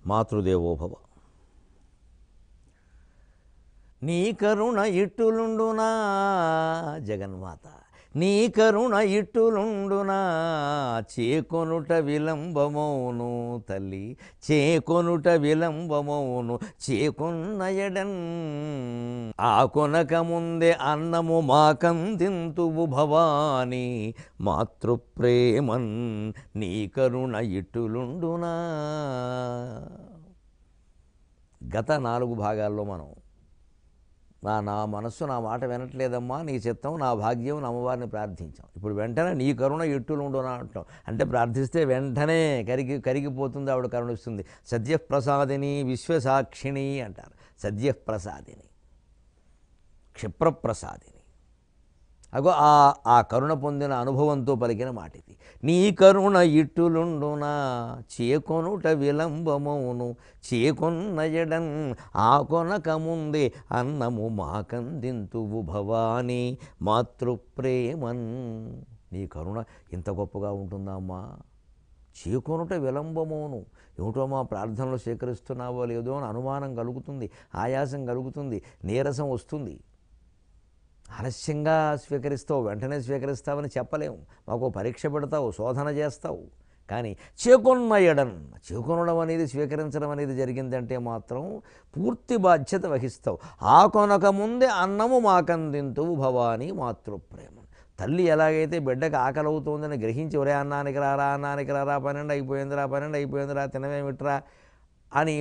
మాతృదేవోభవ. నీ కరుణ ఇట్టులుండునా జగన్మాత, నీ కరుణ ఇట్టులుండునా, చేకొనుట విలంబమౌను తల్లి, చేకొనుట విలంబమౌను, చేకొన్నయడన్ ఆ కొనక ముందే అన్నము మాకందింతువు భవాని, మాతృప్రేమన్ నీ కరుణ ఇట్టులుండునా. గత 4 భాగాల్లో మనం నా మనస్సు నా మాట వినట్లేదమ్మా, నీ చిత్తం నా భాగ్యం అమ్మవారిని ప్రార్థించాం. ఇప్పుడు వెంటనే నీ కరుణ ఎట్టులుండునా అంటాం. అంటే ప్రార్థిస్తే వెంటనే కరిగిపోతుంది, ఆవిడ కరుణిస్తుంది. సద్యప్రసాదిని విశ్వసాక్షిణి అంటారు. సద్యప్రసాదిని, క్షిప్రప్రసాదిని. అగో ఆ కరుణ పొందిన అనుభవంతో పలికిన మాట ఇది. నీ కరుణ ఇట్టులుండునా, చేకొనుట విలంబమౌను, చేకొన్నయడన్ ఆ కొనక ముందే అన్నము మాకందింతువు భవాని, మాతృప్రేమన్. నీ కరుణ ఇంత గొప్పగా ఉంటుందా అమ్మా? చేకొనుట విలంబమౌను. ఏమిటో మా ప్రార్థనలు స్వీకరిస్తున్నావో లేదో అని అనుమానం కలుగుతుంది, ఆయాసం కలుగుతుంది, నీరసం వస్తుంది. ఆలస్యంగా స్వీకరిస్తావు, వెంటనే స్వీకరిస్తావని చెప్పలేము. మాకు పరీక్ష పెడతావు, శోధన చేస్తావు. కానీ చేకొన్నయడన్, చేకొనడం అనేది స్వీకరించడం అనేది జరిగిందంటే మాత్రం పూర్తి బాధ్యత వహిస్తావు. ఆ కొనక ముందే అన్నము మాకందింతువు భవాని, మాతృప్రేమ. తల్లి ఎలాగైతే బిడ్డకు ఆకలి అవుతుందని గ్రహించి, ఒరే అన్నానికి రారా, అన్నానికి రారా, 12 అయిపోయిందిరా, తినవేమిట్రా అని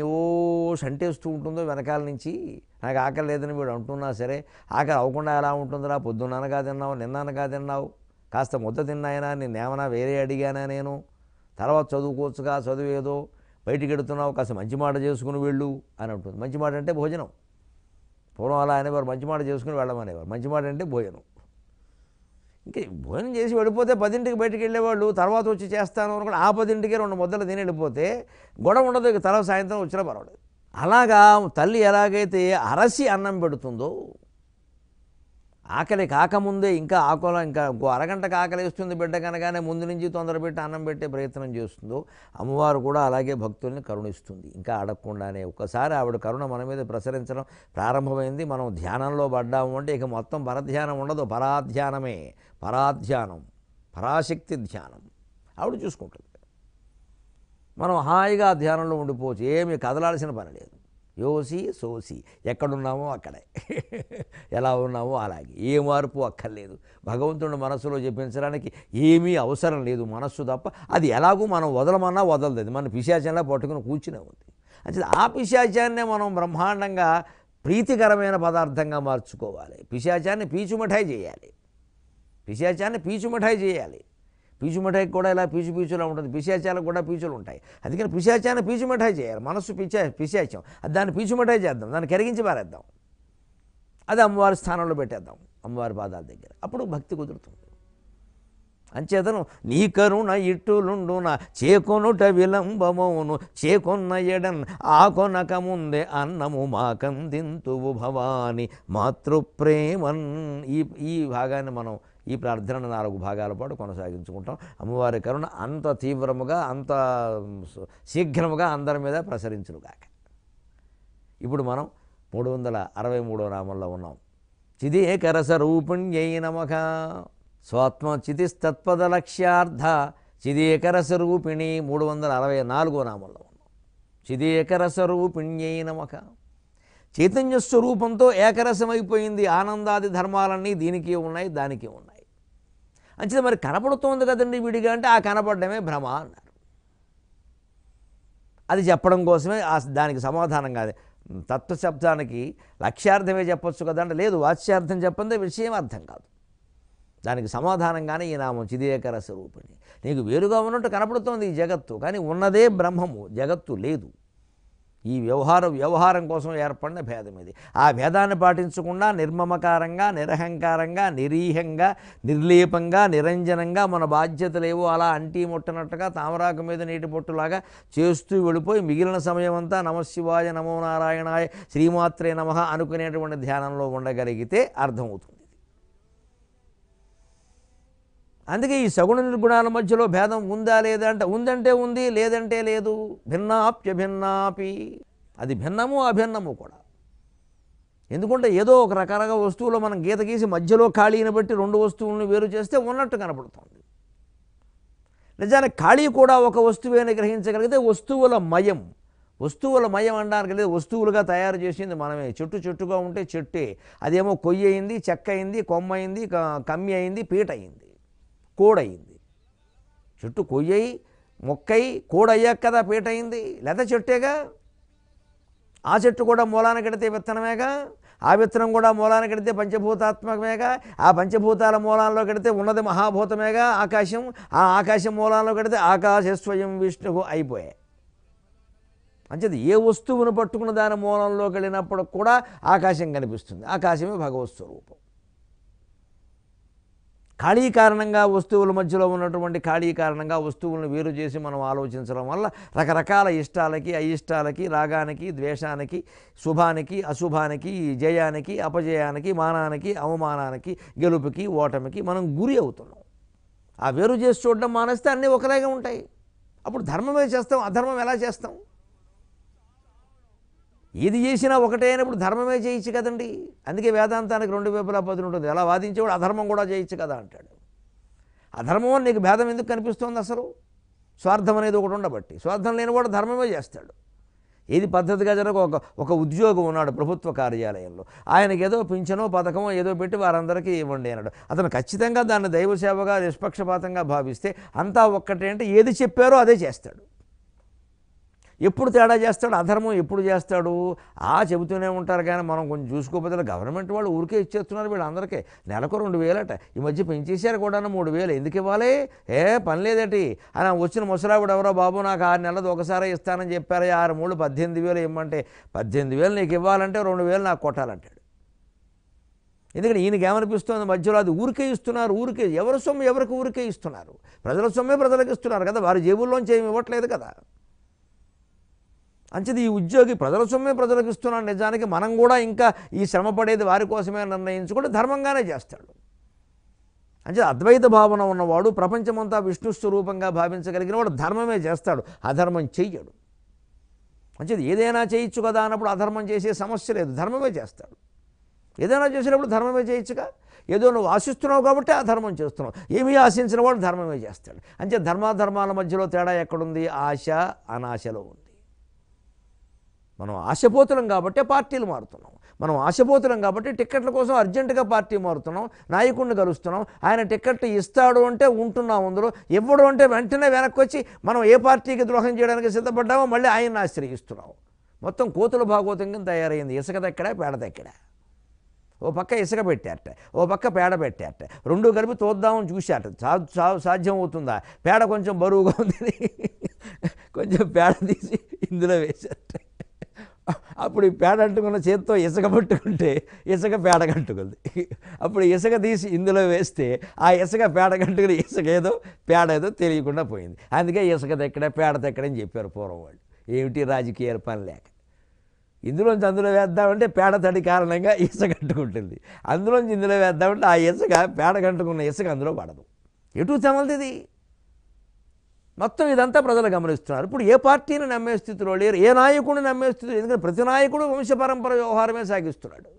సంటేస్తూ ఉంటుందో వెనకాల నుంచి, నాకు ఆకలి లేదని వీడు అంటున్నా సరే, ఆకలి అవ్వకుండా ఎలా ఉంటుందిరా, పొద్దున్న అనగా తిన్నావు, నిన్న అనగా తిన్నావు, కాస్త ముద్ద తిన్నాయినా, నిన్నేమన్నా వేరే అడిగానా నేను, తర్వాత చదువుకోవచ్చుగా, చదువేదో, బయటికి వెడుతున్నావు, కాస్త మంచి మాట చేసుకుని వెళ్ళు అని ఉంటుంది. మంచి మాట అంటే భోజనం. పూర్వం అలా అనేవారు, మంచి మాట చేసుకుని వెళ్ళమనేవారు. మంచి మాట అంటే భోజనం. ఇంకా భోజనం చేసి వెళ్ళిపోతే 10ంటికి బయటికి వెళ్ళేవాళ్ళు, తర్వాత వచ్చి చేస్తాను అనుకుని ఆ 10ంటికే 2 ముద్దలు తిని వెళ్ళిపోతే గొడవ ఉండదు. ఇక తర్వాత సాయంత్రం వచ్చినా పర్వాలేదు. అలాగా తల్లి ఎలాగైతే అరసి అన్నం పెడుతుందో, ఆకలి కాకముందే ఇంకా ఇంకో అరగంటకు ఆకలి వేస్తుంది బిడ్డ కనగానే ముందు నుంచి తొందర పెట్టి అన్నం పెట్టే ప్రయత్నం చేస్తుందో, అమ్మవారు కూడా అలాగే భక్తుల్ని కరుణిస్తుంది. ఇంకా అడగకుండానే ఒక్కసారి ఆవిడ కరుణ మన మీద ప్రసరించడం ప్రారంభమైంది. మనం ధ్యానంలో పడ్డాము అంటే ఇక మొత్తం పరధ్యానం ఉండదు, పరాధ్యానమే. పరాధ్యానం, పరాశక్తి ధ్యానం ఆవిడ చూసుకుంటుంది. మనం హాయిగా ధ్యానంలో ఉండిపోవచ్చు, ఏమీ కదలాల్సిన పని లేదు. యోసి సోసి, ఎక్కడున్నామో అక్కడే, ఎలా ఉన్నామో అలాగే, ఏ మార్పు అక్కర్లేదు. భగవంతుడి మనస్సులో చెప్పించడానికి ఏమీ అవసరం లేదు, మనస్సు తప్ప. అది ఎలాగూ మనం వదలమన్నా వదలదు, మన పిశాచంలా పట్టుకుని కూర్చునే ఉంది. అంటే ఆ పిశాచాన్నే మనం బ్రహ్మాండంగా ప్రీతికరమైన పదార్థంగా మార్చుకోవాలి. పిశాచాన్ని పీచుమిఠాయి చేయాలి. పీచు మిఠాయికి కూడా ఇలా పీచులా ఉంటుంది, పిశాచాలకు కూడా పీచులు ఉంటాయి. అందుకని పిశాచాన్ని పీచు మిఠాయి చేయాలి. మనస్సు పిశాచం, అది దాన్ని పీచు మిఠాయి చేద్దాం, దాన్ని కరిగించి పారేద్దాం, అది అమ్మవారి స్థానంలో పెట్టేద్దాం, అమ్మవారి పాదాల దగ్గర. అప్పుడు భక్తి కుదురుతుంది. అంచేతను నీ కరుణ ఇట్టులుండున, చేకొనుట విలంబమౌను, చేకొన్నయడన్ ఆ కొనక ముందే అన్నము మాకందింతువు భవాని, మాతృప్రేమన్. ఈ భాగాన్ని మనం ఈ ప్రార్థనను 4 భాగాల పాటు కొనసాగించుకుంటాం. అమ్మవారి కరుణ అంత తీవ్రముగా, అంత శీఘ్రముగా అందరి మీద ప్రసరించునుగాక. ఇప్పుడు మనం 363వ నామంలో ఉన్నాం. చిదేకరస రూపిణ్యై నమః. స్వాత్మ చితిస్తత్పద లక్ష్యార్థ చిదేకరస రూపిణి 364వ నామంలో ఉన్నాం. చిదేకరస రూపిణ్యై నమః. చైతన్య స్వరూపంతో ఏకరసమైపోయింది. ఆనందాది ధర్మాలన్నీ దీనికి ఉన్నాయి, దానికి ఉన్నాయి. అంచేత మరి కనపడుతోంది కదండి విడిగా అంటే, ఆ కనపడమే భ్రమ అన్నారు. అది చెప్పడం కోసమే దానికి సమాధానం కాదు. తత్వశబ్దానికి లక్ష్యార్థమే చెప్పొచ్చు కదా అంటే, లేదు, వాచ్యార్థం చెప్పందే విషయం అర్థం కాదు. దానికి సమాధానంగానే ఈ నామం చిదేకర స్వరూపిణి. నీకు వేరుగా ఉన్నట్టు కనపడుతోంది ఈ జగత్తు, కానీ ఉన్నదే బ్రహ్మము, జగత్తు లేదు. ఈ వ్యవహారం కోసం ఏర్పడిన భేదం ఇది. ఆ భేదాన్ని పాటించకుండా నిర్మమకారంగా, నిరహంకారంగా, నిరీహంగా, నిర్లేపంగా, నిరంజనంగా మన బాధ్యతలేవో అలా అంటీ ముట్టనట్టుగా తామరాకు మీద నీటి పొట్టులాగా చేస్తూ వెళ్ళిపోయి మిగిలిన సమయం అంతా నమశివాయ, నమో నారాయణాయ, శ్రీమాత్రే నమః అనుకునేటువంటి ధ్యానంలో ఉండగలిగితే అర్థమవుతుంది. అందుకే ఈ సగుణ నిర్గుణాల మధ్యలో భేదం ఉందా లేదా అంటే ఉందంటే ఉంది, లేదంటే లేదు. భిన్నాప్య భిన్నాపి, అది భిన్నము అభిన్నము కూడా. ఎందుకంటే ఏదో ఒక రకరకాల వస్తువులో మనం గీత గీసి మధ్యలో ఖాళీని బట్టి రెండు వస్తువులను వేరు చేస్తే ఉన్నట్టు కనపడుతుంది. నిజానికి ఖాళీ కూడా ఒక వస్తువేని గ్రహించగలిగితే వస్తువుల మయం అనడానికి లేదు. వస్తువులుగా తయారు చేసింది మనమే. చెట్టుగా ఉంటే చెట్టే, అదేమో కొయ్యి అయింది, చెక్క అయింది, కొమ్మ అయింది, కమ్మి అయింది, పీట అయింది, కోడయింది. చెట్టు కొయ్యి మొక్కయి కోడయ్యాక కదా పీట అయింది, లేదా చెట్టేగా. ఆ చెట్టు కూడా మూలాన కడితే విత్తనమేగా, ఆ విత్తనం కూడా మూలాన కడితే పంచభూతాత్మకమేగా, ఆ పంచభూతాల మూలాల్లో కడితే ఉన్నది మహాభూతమేగా ఆకాశం, ఆ ఆకాశం మూలాల్లో కడితే ఆకాశ స్వయం విష్ణువు అయిపోయాయి. అంచేది ఏ వస్తువును పట్టుకున్న దాని మూలంలోకి వెళ్ళినప్పుడు కూడా ఆకాశం కనిపిస్తుంది. ఆకాశమే భగవత్ స్వరూపం. ఖాళీ కారణంగా వస్తువుల మధ్యలో ఉన్నటువంటి ఖాళీ కారణంగా వస్తువులను వేరు చేసి మనం ఆలోచించడం వల్ల రకరకాల ఇష్టాలకి, అయిష్టాలకి, రాగానికి, ద్వేషానికి, శుభానికి, అశుభానికి, జయానికి, అపజయానికి, మానానికి, అవమానానికి, గెలుపుకి, ఓటమికి మనం గురి అవుతున్నాం. ఆ వేరు చేసి చూడడం మానేస్తే అన్నీ ఒకలాగే ఉంటాయి. అప్పుడు ధర్మమే చేస్తాం, అధర్మం ఎలా చేస్తాం? ఏది చేసినా ఒకటే అయినప్పుడు ధర్మమే చేయొచ్చు కదండి. అందుకే వేదాంతానికి రెండు వైపులా పదులు ఉంటుంది. ఎలా వాదించేవాడు అధర్మం కూడా చేయొచ్చు కదా అంటాడు. అధర్మం అని నీకు భేదం ఎందుకు కనిపిస్తోంది అసలు? స్వార్థం అనేది ఒకటి ఉండబట్టి. స్వార్థం లేనివాడు ధర్మమే చేస్తాడు. ఏది పద్ధతిగా జరగ ఒక ఉద్యోగం ఉన్నాడు ప్రభుత్వ కార్యాలయంలో, ఆయనకి ఏదో పింఛనో పథకమో ఏదో పెట్టి వారందరికీ ఇవ్వండి అన్నాడు. అతను ఖచ్చితంగా దాన్ని దైవ సేవగా నిష్పక్షపాతంగా భావిస్తే అంతా ఒక్కటే అంటే ఏది చెప్పారో అదే చేస్తాడు. ఎప్పుడు తేడా చేస్తాడు? అధర్మం ఎప్పుడు చేస్తాడు? చెబుతూనే ఉంటారు కానీ మనం కొంచెం చూసుకోకపోతే గవర్నమెంట్ వాళ్ళు ఊరికే ఇచ్చేస్తున్నారు వీళ్ళందరికీ. నెలకు 2,000 ఈ మధ్య పెంచేశారు కూడా 3,000. ఎందుకు ఇవ్వాలి? పని లేదటి అని వచ్చిన ముసలావిడ ఎవరో బాబు నాకు 6 నెలలు ఒకసారి ఇస్తానని చెప్పారు, 6 3 18,000 ఇవ్వమంటే 18,000 నీకు ఇవ్వాలంటే 2,000 నాకు కొట్టాలంటాడు. ఎందుకంటే ఈయనకి ఏమనిపిస్తుంది మధ్యలో అది ఊరికే ఇస్తున్నారు. ఊరికే ఎవరి సొమ్ము ఎవరికి ఊరికే ఇస్తున్నారు? ప్రజల సొమ్మే ప్రజలకు ఇస్తున్నారు కదా, వారి జేబుల్లోంచి ఏమి ఇవ్వట్లేదు కదా. అంచేది ఈ ఉద్యోగి ప్రజల సొమ్మే ప్రజలకు ఇస్తున్నాడు. నిజానికి మనం కూడా ఇంకా ఈ శ్రమ పడేది వారి కోసమే నిర్ణయించుకుంటే ధర్మంగానే చేస్తాడు. అంటే అద్వైత భావన ఉన్నవాడు, ప్రపంచమంతా విష్ణు స్వరూపంగా భావించగలిగిన వాడు ధర్మమే చేస్తాడు, అధర్మం చెయ్యడు. అంచేది ఏదైనా చేయొచ్చు కదా అన్నప్పుడు అధర్మం చేసే సమస్య లేదు, ధర్మమే చేస్తాడు. ఏదైనా చేసినప్పుడు ధర్మమే చేయొచ్చుగా. ఏదో నువ్వు ఆశిస్తున్నావు కాబట్టి ఆ ధర్మం చేస్తున్నావు. ఏమీ ఆశించిన వాడు ధర్మమే చేస్తాడు. అంటే ధర్మాధర్మాల మధ్యలో తేడా ఎక్కడుంది? ఆశ అనాశలో ఉంది. మనం ఆశపోతులం కాబట్టి పార్టీలు మారుతున్నాం. మనం ఆశపోతులం కాబట్టి టిక్కెట్ల కోసం అర్జెంటుగా పార్టీ మారుతున్నాం, నాయకుడిని కలుస్తున్నాం. ఆయన టిక్కెట్ ఇస్తాడు అంటే ఉంటున్నాం అందులో, ఇవ్వడు అంటే వెంటనే వెనక్కి వచ్చి మనం ఏ పార్టీకి ద్రోహం చేయడానికి సిద్ధపడ్డామో మళ్ళీ ఆయన్ని ఆశ్రయిస్తున్నాం. మొత్తం కోతుల భాగవతంగా తయారైంది. ఇసుక దక్కడ పేడ దక్కడ. ఓ పక్క ఇసుక పెట్టారట, ఓ పక్క పేడ పెట్టారట. రెండు కలిపి తోద్దామని చూశాట. సాధ్యం అవుతుందా? పేడ కొంచెం బరువుగా ఉందని కొంచెం పేడ తీసి ఇందులో వేశారట. అప్పుడు ఈ పేడ అంటుకున్న చేత్తో ఇసుక పట్టుకుంటే ఇసుక పేడ కట్టుకుంది. అప్పుడు ఇసుక తీసి ఇందులో వేస్తే ఆ ఇసుక పేడ కట్టుకుని ఇసుక ఏదో పేడ ఏదో తెలియకుండా పోయింది. అందుకే ఇసుక తెక్కడ పేడ తెక్కడని చెప్పారు పూర్వం వాళ్ళు. ఏమిటి రాజకీయ పని లేక. ఇందులోంచి అందులో వేద్దామంటే పేడ తడి కారణంగా ఇసుక కట్టుకుంటుంది, అందులోంచి ఇందులో వేద్దామంటే ఆ ఇసుక పేడ కట్టుకున్న ఇసుక అందులో పడదు. ఎటు తెమలది? మొత్తం ఇదంతా ప్రజలు గమనిస్తున్నారు. ఇప్పుడు ఏ పార్టీని నమ్మే స్థితిలో లేరు, ఏ నాయకుడిని నమ్మే స్థితిలో. ఎందుకంటే ప్రతి నాయకుడు వంశపరంపర వ్యవహారమే సాగిస్తున్నాడు.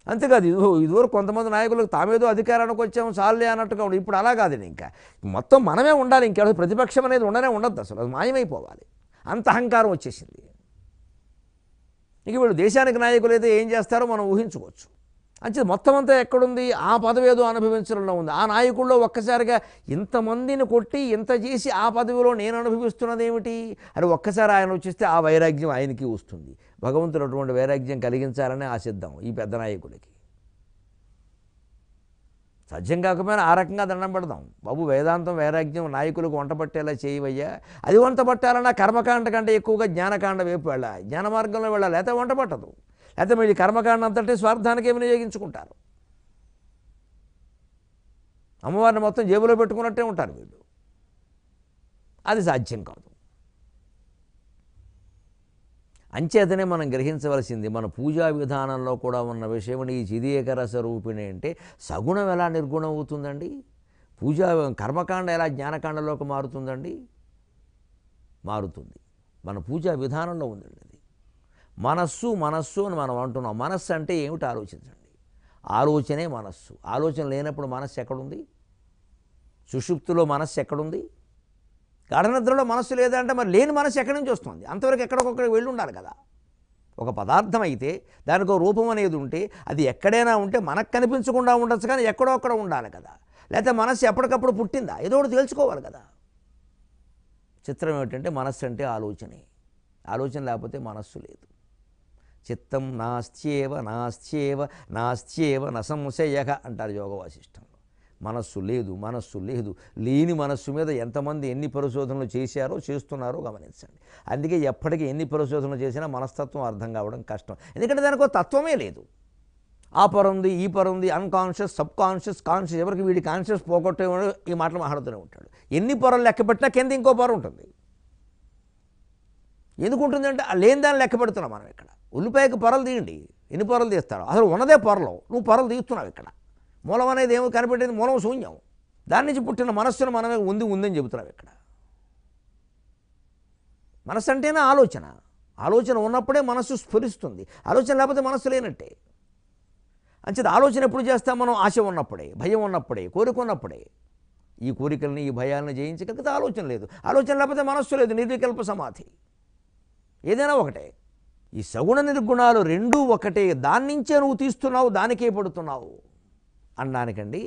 అంతేకాదు ఇదివరకు కొంతమంది నాయకులకు తామేదో అధికారానికి వచ్చాము చాలే అన్నట్టుగా ఉండి, ఇప్పుడు అలా కాదు. ఇంకా మొత్తం మనమే ఉండాలి. ఇంకా ప్రతిపక్షం అనేది ఉండదు అసలు, అది మాయమైపోవాలి. అంత అహంకారం వచ్చేసింది. ఇక వీళ్ళు దేశానికి నాయకులు అయితే ఏం చేస్తారో మనం ఊహించుకోవచ్చు. అంటే మొత్తం అంతా ఎక్కడుంది? ఆ పదవేదో అనుభవించడంలో ఉంది. ఆ నాయకుల్లో ఒక్కసారిగా ఇంతమందిని కొట్టి ఇంత చేసి ఆ పదవిలో నేను అనుభవిస్తున్నది ఏమిటి అని ఒక్కసారి ఆయన వచ్చేస్తే ఆ వైరాగ్యం ఆయనకి వస్తుంది. భగవంతుడు అటువంటి వైరాగ్యం కలిగించాలని ఆశిద్దాం ఈ పెద్ద నాయకుడికి. సాధ్యం కాకపోయినా ఆ రకంగా దండం పెడదాం. బాబు వేదాంతం వైరాగ్యం నాయకులకు వంట పట్టేలా చేయవయ్యా. అది వంట పట్టాలన్నా కర్మకాండ కంటే ఎక్కువగా జ్ఞానకాండ వైపు వెళ్ళాలి, జ్ఞాన మార్గంలో వెళ్ళాలి. లేకపోతే వంట పట్టదు. లేకపోతే మీరు కర్మకాండ అంతటి స్వార్థానికే వినియోగించుకుంటారు. అమ్మవారిని మొత్తం జేబులో పెట్టుకున్నట్టే ఉంటారు వీళ్ళు. అది సాధ్యం కాదు. అంచేతనే మనం గ్రహించవలసింది మన పూజా విధానంలో కూడా ఉన్న విషయం ఈ చిదీకరస రూపిణి అంటే సగుణం ఎలా నిర్గుణం అవుతుందండి? పూజా కర్మకాండ ఎలా జ్ఞానకాండలోకి మారుతుందండి? మారుతుంది. మన పూజా విధానంలో ఉందండి అది. మనస్సు మనస్సు అని మనం అంటున్నాం. మనస్సు అంటే ఏమిటి ఆలోచించండి. ఆలోచనే మనస్సు. ఆలోచన లేనప్పుడు మనస్సు ఎక్కడుంది? సుషుప్తిలో మనస్సు ఎక్కడుంది? గాఢనిద్రలో మనస్సు లేదంటే మరి లేని మనస్సు ఎక్కడి నుంచి వస్తుంది? అంతవరకు ఎక్కడికొక్కడికి వెళ్ళి ఉండాలి కదా. ఒక పదార్థం అయితే దానికి ఒక రూపం అనేది ఉంటే అది ఎక్కడైనా ఉంటే మనకు కనిపించకుండా ఉండొచ్చు, కానీ ఎక్కడో అక్కడ ఉండాలి కదా. లేకపోతే మనస్సు ఎప్పటికప్పుడు పుట్టిందా? ఏదో ఒకటి తెలుసుకోవాలి కదా. చిత్రం ఏమిటంటే మనస్సు అంటే ఆలోచనే. ఆలోచన లేకపోతే మనస్సు లేదు. చిత్తం నాస్త్యేవ నాస్త్యేవ నాస్త్యేవ నసంశయ అంటారు యోగ వాసిష్టంలో. మనస్సు లేదు, మనస్సు లేదు. లేని మనస్సు మీద ఎంతమంది ఎన్ని పరిశోధనలు చేశారో చేస్తున్నారో గమనించండి. అందుకే ఎప్పటికీ ఎన్ని పరిశోధనలు చేసినా మనస్తత్వం అర్థం కావడం కష్టం. ఎందుకంటే దానికి ఒక తత్వమే లేదు. ఆ పరం ఉంది, ఈ పరం ఉంది, అన్కాన్షియస్, సబ్ కాన్షియస్, కాన్షియస్. ఎవరికి వీడి కాన్షియస్ పోగొట్టేవాడు ఈ మాటలు మాట్లాడుతూనే ఉంటాడు. ఎన్ని పొరలు లెక్క పెట్టినా కింద ఇంకో పొర ఉంటుంది. ఎందుకు ఉంటుందంటే లేని దాన్ని లెక్క పెడుతున్నాం మనం. ఇక్కడ ఉల్లిపాయకి పొరలు తీయండి, ఎన్ని పొరలు తీస్తాడు? అసలు ఉన్నదే పొరలు, నువ్వు పొరలు తీస్తున్నావు. ఇక్కడ మూలం అనేది ఏమో కనిపెట్టేది, మూలం శూన్యం. దాని నుంచి పుట్టిన మనస్సును మనమే ఉందని చెబుతున్నావు. ఇక్కడ మనస్సు అంటేనే ఆలోచన. ఆలోచన ఉన్నప్పుడే మనస్సు స్ఫురిస్తుంది. ఆలోచన లేకపోతే మనస్సు లేనట్టే. అంచేది ఆలోచన ఎప్పుడు చేస్తాం మనం? ఆశ ఉన్నప్పుడే, భయం ఉన్నప్పుడే, కోరిక ఉన్నప్పుడే. ఈ కోరికల్ని ఈ భయాలను జయించగలిగితే ఆలోచన లేదు. ఆలోచన లేకపోతే మనస్సు లేదు. నిర్వికల్ప సమాధి. ఏదైనా ఒకటే. ఈ సగుణ నిర్గుణాలు రెండూ ఒకటే. దాని నుంచే నువ్వు తీస్తున్నావు, దానికే పడుతున్నావు అనడానికండి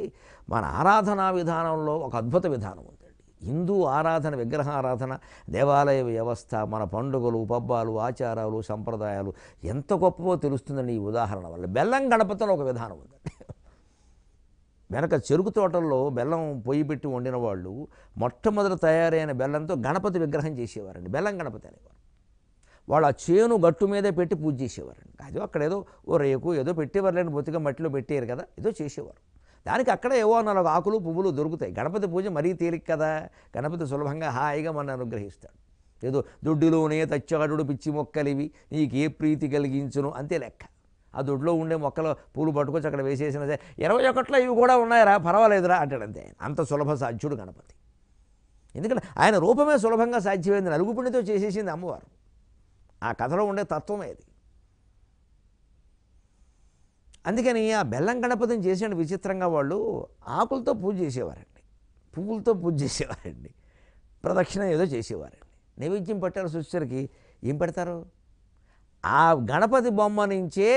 మన ఆరాధనా విధానంలో ఒక అద్భుత విధానం ఉందండి. హిందూ ఆరాధన, విగ్రహారాధన, దేవాలయ వ్యవస్థ, మన పండుగలు, పబ్బాలు, ఆచారాలు, సంప్రదాయాలు ఎంత గొప్పవో తెలుస్తుందండి ఈ ఉదాహరణ వల్ల. బెల్లం గణపతిలో ఒక విధానం ఉందండి. వెనక చెరుకు తోటల్లో బెల్లం పొయ్యి పెట్టి వండిన వాళ్ళు మొట్టమొదటి తయారైన బెల్లంతో గణపతి విగ్రహం చేసేవారండి. బెల్లం గణపతి అనేవారు. వాళ్ళు ఆ చేను గట్టు మీదే పెట్టి పూజ చేసేవారండి. అది అక్కడ ఏదో ఓ రేకు ఏదో పెట్టేవారులేండి, బొత్తిగా మట్టిలో పెట్టేరు కదా, ఏదో చేసేవారు. దానికి అక్కడ ఏవో నాలుగు ఆకులు పువ్వులు దొరుకుతాయి. గణపతి పూజ మరీ తేలిక కదా. గణపతి సులభంగా హాయిగా మన అనుగ్రహిస్తాడు. ఏదో దొడ్డిలోనే తచ్చాడు పిచ్చి మొక్కలివి నీకు ఏ ప్రీతి కలిగించును అంతే లెక్క. ఆ దొడ్లో ఉండే మొక్కలు పూలు పట్టుకొచ్చి అక్కడ వేసేసిన 21లో ఇవి కూడా ఉన్నాయరా, పర్వాలేదురా అంటాడు అంతే. అంత సులభ సాధ్యుడు గణపతి. ఎందుకంటే ఆయన రూపమే సులభంగా సాధ్యమైంది. నలుగుపిడితో చేసేసింది అమ్మవారు. ఆ కథలో ఉండే తత్వమే అది. అందుకని ఆ బెల్లం గణపతిని చేసిన విచిత్రంగా వాళ్ళు ఆకులతో పూజ చేసేవారండి, పువ్వులతో పూజ చేసేవారండి, ప్రదక్షిణ ఏదో చేసేవారండి. నైవేద్యం పెట్టాల్సి వచ్చేసరికి ఏం పెడతారు? ఆ గణపతి బొమ్మ నుంచే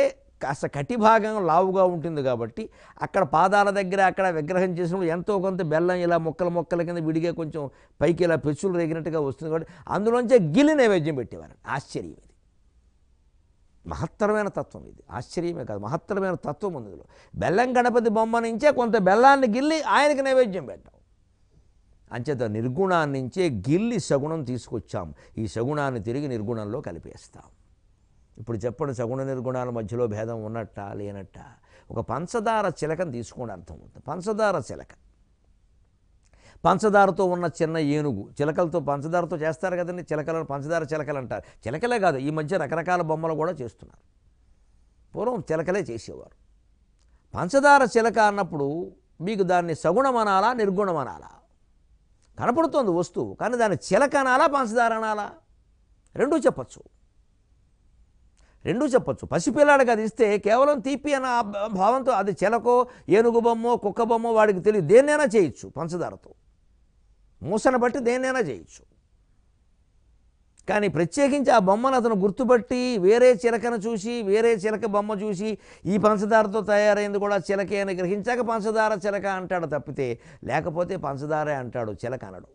కాస్త కటి భాగం లావుగా ఉంటుంది కాబట్టి అక్కడ పాదాల దగ్గర అక్కడ విగ్రహం చేసినప్పుడు ఎంతో కొంత బెల్లం ఇలా మొక్కల కింద విడిగా కొంచెం పైకి ఇలా పెచ్చులు రేగినట్టుగా వస్తుంది కాబట్టి అందులోంచే గిల్లి నైవేద్యం పెట్టేవారు. ఆశ్చర్యం ఇది. మహత్తరమైన తత్వం ఇది. ఆశ్చర్యమే కాదు, మహత్తరమైన తత్వం ఉంది ఇందులో. బెల్లం గణపతి బొమ్మ నుంచే కొంత బెల్లాన్ని గిల్లి ఆయనకి నైవేద్యం పెట్టాం. అంచేత నిర్గుణాన్ని నుంచే గిల్లి సగుణం తీసుకొచ్చాం. ఈ సగుణాన్ని తిరిగి నిర్గుణంలో కలిపేస్తాం. ఇప్పుడు చెప్పండి, సగుణ నిర్గుణాల మధ్యలో భేదం ఉన్నట్టా లేనట్టా? ఒక పంచదార చిలకని తీసుకోండి, అర్థమవుతుంది. పంచదార చిలక, పంచదారతో ఉన్న చిన్న ఏనుగు. చిలకలతో పంచదారతో చేస్తారు కదండి చిలకలను, పంచదార చిలకలు అంటారు. చిలకలే కాదు, ఈ మధ్య రకరకాల బొమ్మలు కూడా చేస్తున్నారు. పూర్వం చిలకలే చేసేవారు. పంచదార చిలక అన్నప్పుడు మీకు దాన్ని సగుణం అనాలా నిర్గుణం అనాలా? కనపడుతోంది వస్తువు, కానీ దాన్ని చిలక అనాలా పంచదార అనాలా? రెండూ చెప్పచ్చు. పసిపిల్లాడికి అది ఇస్తే కేవలం తీపి అన్న భావంతో అది చిలకో ఏనుగు బొమ్మో కుక్క బొమ్మో వాడికి తెలియదు. దేన్నైనా చేయొచ్చు పంచదారతో, మూసను బట్టి దేన్నైనా చేయొచ్చు. కానీ ప్రత్యేకించి ఆ బొమ్మను అతను గుర్తుపట్టి వేరే చిలకను చూసి, వేరే చిలక బొమ్మ చూసి ఈ పంచదారతో తయారైంది కూడా చిలకే అని గ్రహించాక పంచదార చిలక అంటాడు తప్పితే, లేకపోతే పంచదారే అంటాడు, చిలక అనడు.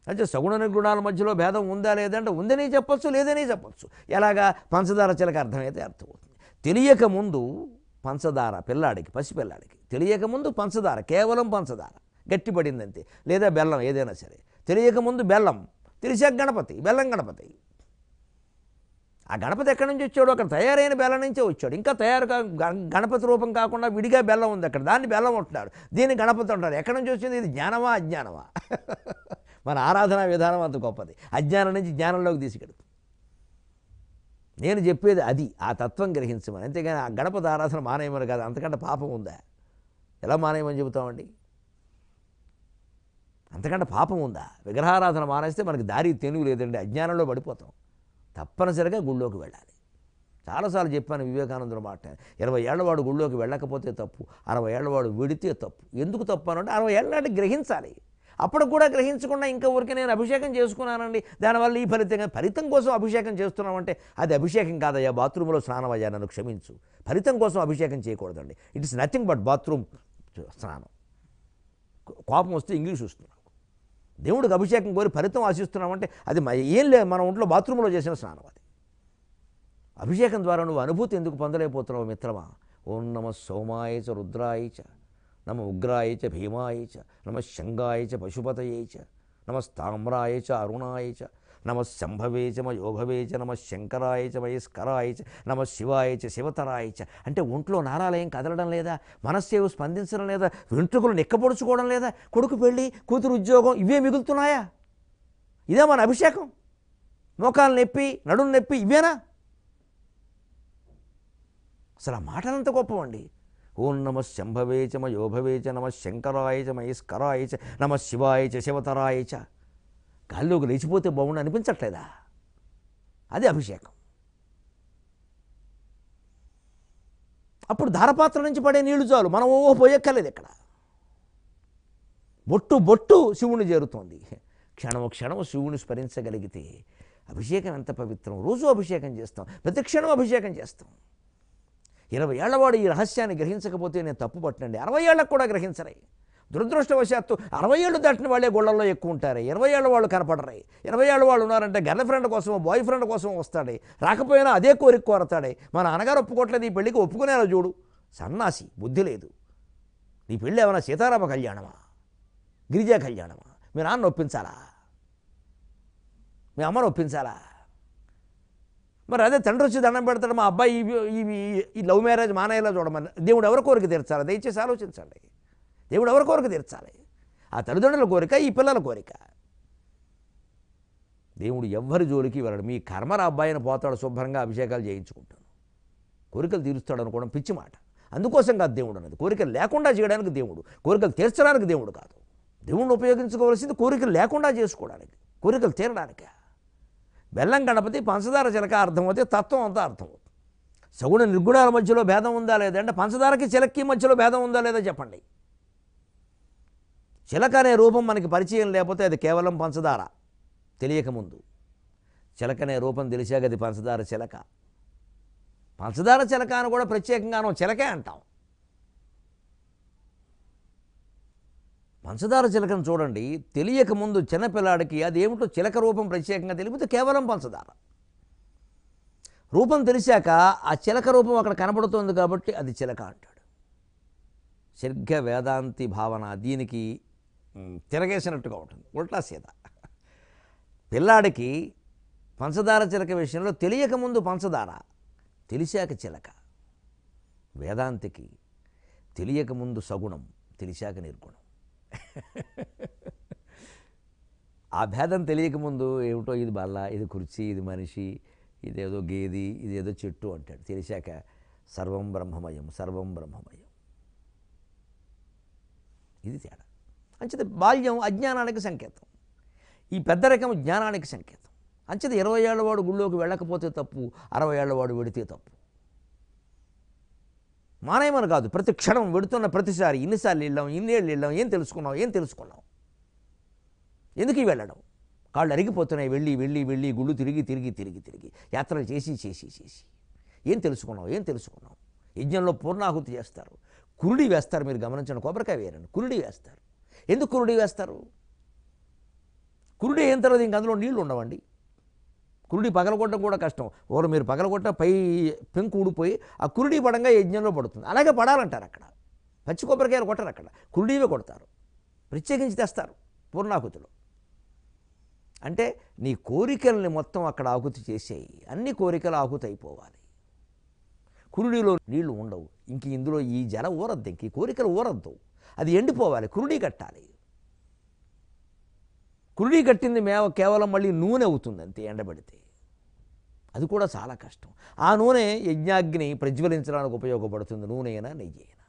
అంటే సగుణ నిర్గుణాల మధ్యలో భేదం ఉందా లేదంటే ఉందని చెప్పచ్చు, లేదని చెప్పచ్చు. ఎలాగా? పంచదార చిలక అర్థమైతే అర్థమవుతుంది. తెలియకముందు పంచదార పిల్లాడికి, పసిపిల్లాడికి తెలియకముందు పంచదార, కేవలం పంచదార గట్టిపడిందంతే, లేదా బెల్లం ఏదైనా సరే. తెలియకముందు బెల్లం, తెలిసాక గణపతి, బెల్లం గణపతి. ఆ గణపతి ఎక్కడి నుంచి వచ్చాడు? అక్కడ తయారైన బెల్లం నుంచే వచ్చాడు. ఇంకా గణపతి రూపం కాకుండా విడిగా బెల్లం ఉంది అక్కడ, దాన్ని బెల్లం అంటున్నారు, దీన్ని గణపతి అంటారు. ఎక్కడి నుంచి వచ్చింది? ఇది జ్ఞానమా అజ్ఞానమా? మన ఆరాధనా విధానం అంత గొప్పది. అజ్ఞానం నుంచి జ్ఞానంలోకి తీసుకెడుతుంది. నేను చెప్పేది అది, ఆ తత్వం గ్రహించమని. అంతేగాని ఆ గణపతి ఆరాధన మానేయమని కాదు. అంతకంటే పాపం ఉందా? ఎలా మానేయమని చెబుతామండి? అంతకంటే పాపం ఉందా? విగ్రహారాధన మానేస్తే మనకి దారి తెనుగు లేదండి, అజ్ఞానంలో పడిపోతాం. తప్పనిసరిగా గుళ్ళోకి వెళ్ళాలి. చాలాసార్లు చెప్పాను వివేకానందుల మాట. 20 ఏళ్లవాడు గుళ్ళోకి వెళ్ళకపోతే తప్పు, 60 ఏళ్లవాడు వెడితే తప్పు. ఎందుకు తప్పు అనంటే 60 ఏళ్ళ నాటి గ్రహించాలి. అప్పుడు కూడా గ్రహించకుండా ఇంకా ఊరికే నేను అభిషేకం చేసుకున్నానండి, దానివల్ల ఈ ఫలితంగా, ఫలితం కోసం అభిషేకం చేస్తున్నామంటే అది అభిషేకం కాదయ్యా, బాత్రూంలో స్నానం అయ్యా, నన్ను క్షమించు. ఫలితం కోసం అభిషేకం చేయకూడదండి. It is nothing but bathroom స్నానం. కోపం వస్తే ఇంగ్లీష్ వస్తుంది. దేవుడికి అభిషేకం కోరి ఫలితం ఆశిస్తున్నామంటే అది ఏం లేదు, మన ఒంట్లో బాత్రూంలో చేసిన స్నానం అది. అభిషేకం ద్వారా నువ్వు అనుభూతి ఎందుకు పొందలేకపోతున్నావు మిత్రమా? ఓం నమ సోమాయ చ రుద్రాయ చ, నమ ఉగ్రాయ చ భీమాయ చ, నమ శంగాయ చ పశుపతయే చ, నమ స్తామ్రాయ చ అరుణాయ చ, నమ శంభవే చ మయోభవే చ, నమ శంకరాయ చ మయస్కరాయ చ, నమ శివాయ చ శివతరాయ చ. అంటే ఒంట్లో నారాలయం కదలడం లేదా? మనస్సేవు స్పందించడం లేదా? వెంట్రుకలు నిక్కపొడుచుకోవడం లేదా? కొడుకు పెళ్ళి, కూతురు ఉద్యోగం, ఇవే మిగులుతున్నాయా? ఇదే మన అభిషేకం? మోకాలు నొప్పి, నడుము నొప్పి, ఇవేనా? అసలు ఆ మాటలంత గొప్పవండి. ఓం నమ శంభవే చ మయోభవే చ, నమ శంకరాయ చ మయస్కరాయ చ, నమ శివాయ చ శివతరాయ చ. గాల్లోకి లేచిపోతే బాగుండు అనిపించట్లేదా? అది అభిషేకం. అప్పుడు ధారపాత్ర నుంచి పడే నీళ్లు చాలు, మనం పోయక్కర్లేదు. ఇక్కడ బొట్టు బొట్టు శివుని చేరుతోంది. క్షణము క్షణము శివుని స్మరించగలిగితే అభిషేకం ఎంత పవిత్రం. రోజు అభిషేకం చేస్తాం, ప్రతి క్షణం అభిషేకం చేస్తాం. 20 ఏళ్లవాడు ఈ రహస్యాన్ని గ్రహించకపోతే నేను తప్పు పట్టనండి. 60 ఏళ్ళకు కూడా గ్రహించరై. దురదృష్టవశాత్తు 60 ఏళ్ళు దాటిన వాళ్ళే గొళ్ళల్లో ఎక్కువ ఉంటారు. 20 ఏళ్ళ వాళ్ళు కనపడరాయి. 20 ఏళ్ళ వాళ్ళు ఉన్నారంటే గర్ల్ ఫ్రెండ్ కోసమో బాయ్ ఫ్రెండ్ కోసం వస్తాడే, రాకపోయినా అదే కోరిక కోరతాడే. మా నాన్నగారు ఒప్పుకోవట్లేదు, ఈ పెళ్ళికి ఒప్పుకునేలా చూడు. సన్నాసి, బుద్ధి లేదు. నీ పెళ్ళి ఏమైనా సీతారామ కళ్యాణమా, గిరిజా కళ్యాణమా? మీ నాన్న ఒప్పించాలా? మీ అమ్మను ఒప్పించాలా? మరి అదే తండ్రి వచ్చి దండం పెడతాడు, మా అబ్బాయి ఈ లవ్ మ్యారేజ్ మానేలా చూడమని. దేవుడు ఎవరి కోరిక తీర్చాలి? దయచేసి ఆలోచించండి. దేవుడు ఎవరి కోరిక తీర్చాలి? ఆ తల్లిదండ్రుల కోరిక, ఈ పిల్లల కోరిక? దేవుడు ఎవ్వరి జోలికి వెళ్ళడు. మీ కర్మర అబ్బాయిని పోతాడు, శుభ్రంగా అభిషేకాలు చేయించుకుంటాను, కోరికలు తీరుస్తాడు అనుకోవడం పిచ్చి మాట. అందుకోసం కాదు దేవుడు అన్నది. కోరికలు లేకుండా చేయడానికి దేవుడు, కోరికలు తీర్చడానికి దేవుడు కాదు. దేవుడిని ఉపయోగించుకోవాల్సింది కోరికలు లేకుండా చేసుకోవడానికి, కోరికలు తీరడానికి. బెల్లం గణపతి, పంచదార చిలక అర్థమవుతే తత్వం అంతా అర్థమవుతుంది. సగుణ నిర్గుణాల మధ్యలో భేదం ఉందా లేదా అంటే పంచదారకి చిలక్కి మధ్యలో భేదం ఉందా లేదా చెప్పండి. చిలక అనే రూపం మనకి పరిచయం లేకపోతే అది కేవలం పంచదార. తెలియకముందు చిలక అనే రూపం తెలిసాక అది పంచదార చిలక. పంచదార చిలక అని కూడా ప్రత్యేకంగానో చిలకే అంటాం. పంచదార చిలకను చూడండి, తెలియకముందు చిన్నపిల్లాడికి అదేమిటో చిలక రూపం ప్రత్యేకంగా తెలిపితే కేవలం పంచదార. రూపం తెలిసాక ఆ చిలక రూపం అక్కడ కనబడుతోంది కాబట్టి అది చిలక అంటాడు. సరిగ్గా వేదాంతి భావన దీనికి తిరగేసినట్టుగా ఉంటుంది, ఉల్టా సీదా. పిల్లాడికి పంచదార చిలక విషయంలో తెలియకముందు పంచదార, తెలిసాక చిలక. వేదాంతికి తెలియకముందు సగుణం, తెలిసాక నిర్గుణం. ఆ భేదం తెలియకముందు ఏమిటో ఇది బల్ల, ఇది కుర్చీ, ఇది మనిషి, ఇదేదో గేది, ఇదేదో చెట్టు అంటాడు. తెలిసాక సర్వం బ్రహ్మమయం, సర్వం బ్రహ్మమయం. ఇది తేడా. అంచేత బాల్యం అజ్ఞానానికి సంకేతం, ఈ పెద్ద రకం జ్ఞానానికి సంకేతం. అంచేత 20 ఏళ్లవాడు గుళ్ళోకి వెళ్ళకపోతే తప్పు, 60 ఏళ్లవాడు వెడితే తప్పు. మానేయమని కాదు, ప్రతి క్షణం వెడుతున్న ప్రతిసారి ఇన్నిసార్లు వెళ్ళాం, ఇన్నేళ్ళు వెళ్ళాం, ఏం తెలుసుకున్నాం? ఎందుకు వెళ్ళడం? కాళ్ళు అరిగిపోతున్నాయి, వెళ్ళి గుళ్ళు తిరిగి యాత్రలు చేసి ఏం తెలుసుకున్నాం? యజ్ఞంలో పూర్ణాహుతి చేస్తారు, కురుడి వేస్తారు. మీరు గమనించండి, కొబ్బరికాయ వేరండి, కురుడి వేస్తారు. ఎందుకు కురుడి వేస్తారు? కురుడి అయిన తర్వాత ఇంక అందులో నీళ్లు ఉండవండి. కురుడి పగలగొట్టడం కూడా కష్టం. ఒకరు మీరు పగలగొట్ట పై పెంకు ఊడిపోయి ఆ కురుడి పడంగా యజ్ఞంలో పడుతుంది. అలాగే పడాలంటారు అక్కడ. పచ్చి కొబ్బరికాయలు కొట్టరు అక్కడ, కురుడివే కొడతారు, ప్రత్యేకించి తెస్తారు పూర్ణాహుతిలో. అంటే నీ కోరికల్ని మొత్తం అక్కడ ఆహుతి చేసేయి, అన్ని కోరికలు ఆహుతి అయిపోవాలి. కురుడిలో నీళ్లు ఉండవు, ఇంక ఇందులో ఈ జల ఊరద్దు, ఇంక ఈ కోరికలు ఊరద్దు, అది ఎండిపోవాలి, కురుడి కట్టాలి. కురుడి కట్టింది కేవలం మళ్ళీ నూనె అవుతుంది అంతే, ఎండబెడితే అది కూడా చాలా కష్టం. ఆ నూనె యజ్ఞాగ్ని ప్రజ్వలించడానికి ఉపయోగపడుతుంది, నూనె అయినా నెయ్యి అయినా.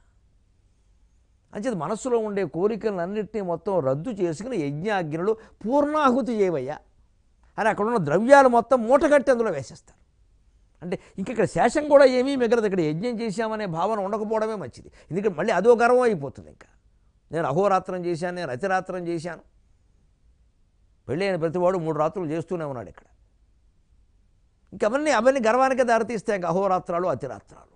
అంచేది మనస్సులో ఉండే కోరికలన్నింటినీ మొత్తం రద్దు చేసుకుని యజ్ఞాగ్నిలో పూర్ణాహుతి చేయవయ్యా అని అక్కడున్న ద్రవ్యాలు మొత్తం మూటగట్టి అందులో వేసేస్తారు. అంటే ఇక్కడ శేషం కూడా ఏమీ మిగలదు. ఇక్కడ యజ్ఞం చేశామనే భావన ఉండకపోవడమే మంచిది. ఎందుకంటే మళ్ళీ అదో గర్వం అయిపోతుంది. ఇంకా నేను అహోరాత్రం చేశాను, నేను అతిరాత్రం చేశాను. పెళ్ళి అయిన ప్రతివాడు 3 రాత్రులు చేస్తూనే ఉన్నాడు ఇక్కడ. అవన్నీ గర్వానికే దారితీస్తాయి. ఇంకా అహోరాత్రాలు అతిరాత్రాలు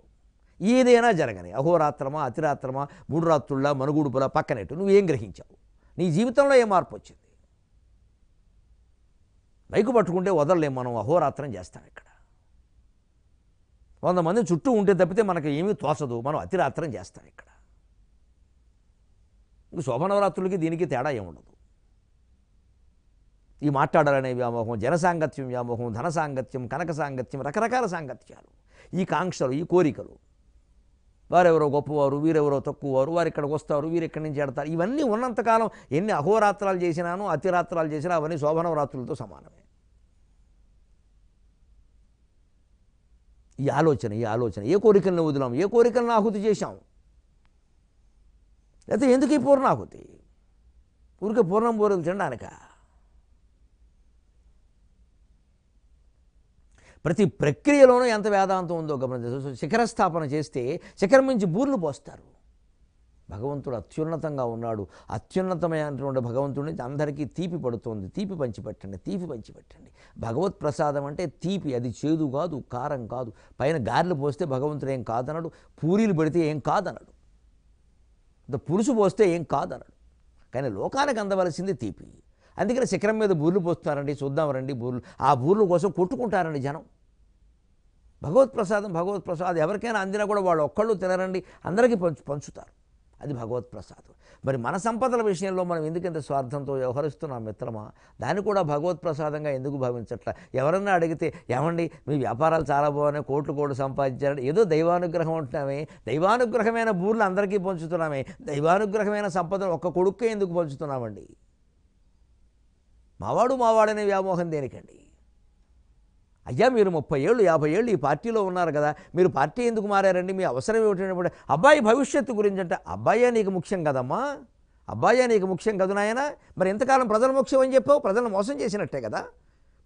ఏదైనా జరగని, అహోరాత్రమా అతిరాత్రమా 3 రాత్రుల మనుగుడుపులా పక్కనెట్టు నువ్వేం గ్రహించావు, నీ జీవితంలో ఏ మార్పు వచ్చింది? మైకు పట్టుకుంటే వదలలేం, మనం అహోరాత్రం చేస్తాం. ఇక్కడ 100 మంది చుట్టూ ఉంటే తప్పితే మనకు ఏమీ తోచదు, మనం అతిరాత్రం చేస్తాం. ఇక్కడ శోభనవరాత్రులకి దీనికి తేడా ఏముండదు. ఈ మాట్లాడాలనే వ్యామోహం, జనసాంగత్యం వ్యామోహం, ధన సాంగత్యం, కనక సాంగత్యం, రకరకాల సాంగత్యాలు, ఈ కాంక్షలు, ఈ కోరికలు, వారెవరో గొప్పవారు, వీరెవరో తక్కువవారు, వారు ఇక్కడికి వస్తారు, వీరు ఇక్కడి నుంచి ఎడతారు, ఇవన్నీ ఉన్నంతకాలం ఎన్ని అహోరాత్రాలు చేసినాను, అతిరాత్రాలు చేసినా అవన్నీ శోభనవరాత్రులతో సమానమే. ఈ ఆలోచన ఏ కోరికలను వదిలాం, ఏ కోరికలను ఆహుతి చేశాం, లేకపోతే ఎందుకు ఈ పూర్ణాహుతి? ఊరికే పూర్ణం బోరులు తినడానిక? ప్రతి ప్రక్రియలోనూ ఎంత వేదాంతం ఉందో గమనించ. శిఖరస్థాపన చేస్తే శిఖరం నుంచి బూర్లు పోస్తారు. భగవంతుడు అత్యున్నతంగా ఉన్నాడు. అత్యున్నతమైనటువంటి భగవంతుడి నుంచి అందరికీ తీపి పడుతోంది. తీపి పంచిపెట్టండి. భగవత్ ప్రసాదం అంటే తీపి, అది చేదు కాదు, కారం కాదు. పైన గారెలు పోస్తే భగవంతుడు ఏం కాదనడు, పూరీలు పెడితే ఏం కాదనడు, పులుసు పోస్తే ఏం కాదనడు. కానీ లోకానికి అందవలసింది తీపి. అందుకని శిఖరం మీద బూర్లు పోస్తున్నారండి, చూద్దాం రండి బూర్లు. ఆ బూర్ల కోసం కొట్టుకుంటారండి జనం. భగవత్ ప్రసాదం ఎవరికైనా అందినా కూడా వాళ్ళు ఒక్కళ్ళు తినరండి, అందరికీ పంచుతారు. అది భగవత్ ప్రసాదం. మరి మన సంపదల విషయంలో మనం ఎందుకంత స్వార్థంతో వ్యవహరిస్తున్నాం మిత్రమా? దాన్ని కూడా భగవత్ ప్రసాదంగా ఎందుకు భావించట్లా? ఎవరన్నా అడిగితే ఏమండి మీ వ్యాపారాలు చాలా బాగున్నాయి, కోట్లు సంపాదించారంటే ఏదో దైవానుగ్రహం ఉంటున్నామే, దైవానుగ్రహమైన బూర్లు అందరికీ పంచుతున్నామే, దైవానుగ్రహమైన సంపదను ఒక్క కొడుక్కే ఎందుకు పంచుతున్నామండి? మావాడనే వ్యామోహం దేనికండి? అయ్యా మీరు 30 ఏళ్ళు 50 ఏళ్ళు ఈ పార్టీలో ఉన్నారు కదా, మీరు పార్టీ ఎందుకు మారారండి, మీ అవసరం ఏమిటంటే అబ్బాయి భవిష్యత్తు గురించి అంటే అబ్బాయే నీకు ముఖ్యం కదమ్మా, అబ్బాయే నీకు ముఖ్యం కదా నాయన. మరి ఎంతకాలం ప్రజల ముఖ్యం అని చెప్పావు? ప్రజలను మోసం చేసినట్టే కదా.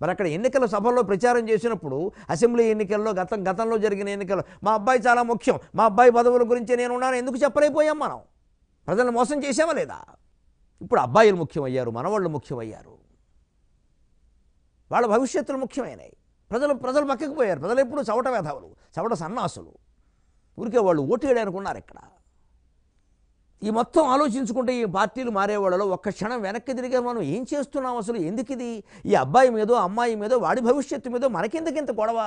మరి అక్కడ ఎన్నికల సభల్లో ప్రచారం చేసినప్పుడు, అసెంబ్లీ ఎన్నికల్లో గతంలో జరిగిన ఎన్నికల్లో మా అబ్బాయి చాలా ముఖ్యం, మా అబ్బాయి పదవుల గురించి నేను ఉన్నాను ఎందుకు చెప్పలేకపోయాం? మనం ప్రజలను మోసం చేసామా లేదా? ఇప్పుడు అబ్బాయిలు ముఖ్యమయ్యారు, మనవాళ్ళు ముఖ్యమయ్యారు, వాళ్ళ భవిష్యత్తులు ముఖ్యమైనవి. ప్రజలు పక్కకు పోయారు. ప్రజలు ఎప్పుడు చవట వేధవులు, చవట సన్నాసులు, ఊరికే వాళ్ళు ఓటు వేయడానికి ఉన్నారు. ఇక్కడ ఈ మొత్తం ఆలోచించుకుంటే ఈ పార్టీలు మారేవాళ్ళలో ఒక్క క్షణం వెనక్కి తిరిగే మనం ఏం చేస్తున్నాం అసలు? ఎందుకు ఇది? ఈ అబ్బాయి మీదో అమ్మాయి మీదో వాడి భవిష్యత్తు మీదో మనకెందుకింత గొడవ?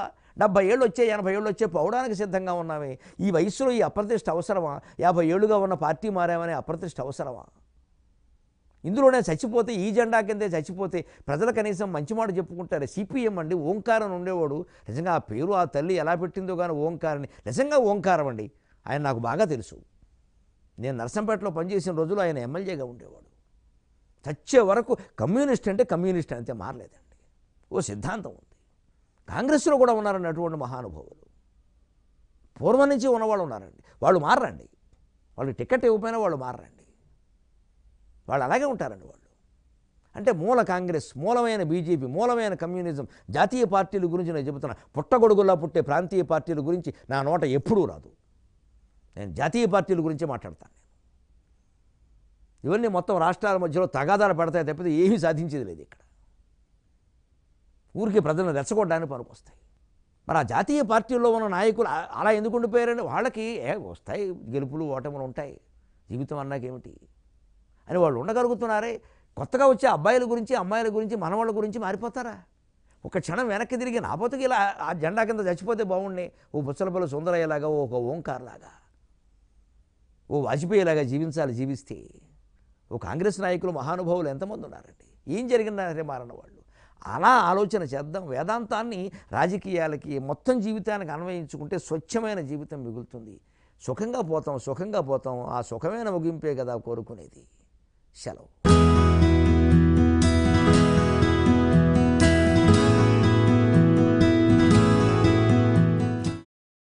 70 ఏళ్ళు వచ్చే 80 ఏళ్ళు వచ్చే పోవడానికి సిద్ధంగా ఉన్నామే. ఈ వయసులో ఈ అప్రతిష్ట అవసరమా? 50 ఏళ్ళుగా ఉన్న పార్టీ మారామనే అప్రతిష్ట అవసరమా? ఇందులోనే చచ్చిపోతే, ఈ జెండా కిందే చచ్చిపోతే ప్రజలు కనీసం మంచి మాట చెప్పుకుంటారు. సిపిఎం అండి, ఓంకారం ఉండేవాడు. నిజంగా ఆ పేరు ఆ తల్లి ఎలా పెట్టిందో కానీ ఓంకారాన్ని, నిజంగా ఓంకారం అండి. ఆయన నాకు బాగా తెలుసు. నేను నర్సంపేటలో పనిచేసిన రోజులు ఆయన ఎమ్మెల్యేగా ఉండేవాడు. చచ్చే వరకు కమ్యూనిస్ట్ అంటే కమ్యూనిస్ట్ అంతే, మారలేదండి. ఓ సిద్ధాంతం ఉంది. కాంగ్రెస్లో కూడా ఉన్నారండి అటువంటి మహానుభావులు. పూర్వం నుంచి ఉన్నవాళ్ళు ఉన్నారండి. వాళ్ళు మారరండి. వాళ్ళు టికెట్ ఇవ్వకపోయినా వాళ్ళు మారరండి. వాళ్ళు అలాగే ఉంటారండి. వాళ్ళు అంటే మూల కాంగ్రెస్, మూలమైన బీజేపీ, మూలమైన కమ్యూనిజం, జాతీయ పార్టీల గురించి నేను చెబుతున్నా. పుట్టగొడుగులా పుట్టే ప్రాంతీయ పార్టీల గురించి నా నోట ఎప్పుడూ రాదు. నేను జాతీయ పార్టీల గురించే మాట్లాడతాను. ఇవన్నీ మొత్తం రాష్ట్రాల మధ్యలో తగాదాలు పడతాయి తప్పితే ఏమీ సాధించేది లేదు. ఇక్కడ ఊరికి ప్రజలను రెచ్చగొట్టడానికి పనికొస్తాయి. మరి ఆ జాతీయ పార్టీల్లో ఉన్న నాయకులు అలా ఎందుకు ఉండిపోయారంటే వాళ్ళకి వస్తాయి గెలుపులు ఓటములు ఉంటాయి, జీవితం అన్నాకేమిటి అని వాళ్ళు ఉండగలుగుతున్నారే. కొత్తగా వచ్చే అబ్బాయిల గురించి అమ్మాయిల గురించి మనవాళ్ళ గురించి మారిపోతారా? ఒక క్షణం వెనక్కి తిరిగి నా బతుకు ఇలా ఆ జెండా కింద చచ్చిపోతే బాగుండే, ఓ బుచ్చలపల్లి సుందరయ్యలాగా, ఒక ఓంకార్లాగా, ఓ వాజ్పేయిలాగా జీవిస్తే. ఓ కాంగ్రెస్ నాయకులు మహానుభావులు ఎంతమంది ఉన్నారండి. ఏం జరిగిందంటే మారన్న వాళ్ళు. అలా ఆలోచన చేద్దాం. వేదాంతాన్ని రాజకీయాలకి మొత్తం జీవితానికి అన్వయించుకుంటే స్వచ్ఛమైన జీవితం మిగులుతుంది. సుఖంగా పోతాం. ఆ సుఖమైన ముగింపే కదా కోరుకునేది. సెలవు.